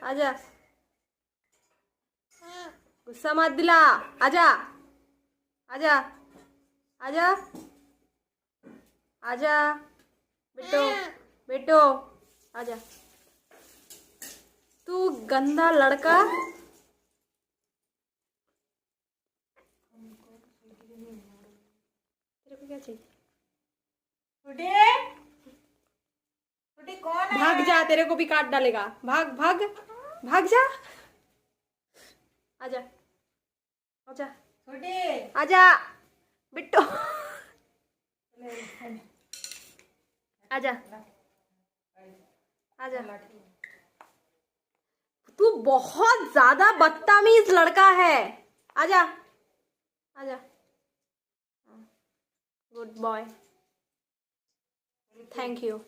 आजा, गुस्सा मत दिला। आजा आजा आजा आजा बेटो, बेटो आजा। तू गंदा लड़का। तेरे को क्या चाहिए? कौन है? भाग जा, तेरे को भी काट डालेगा। भाग भाग भाग जा। आजा आजा आजा बिट्टू, आजा आजा। तू बहुत ज्यादा बदतमीज लड़का है। आजा आजा, गुड बॉय, थैंक यू।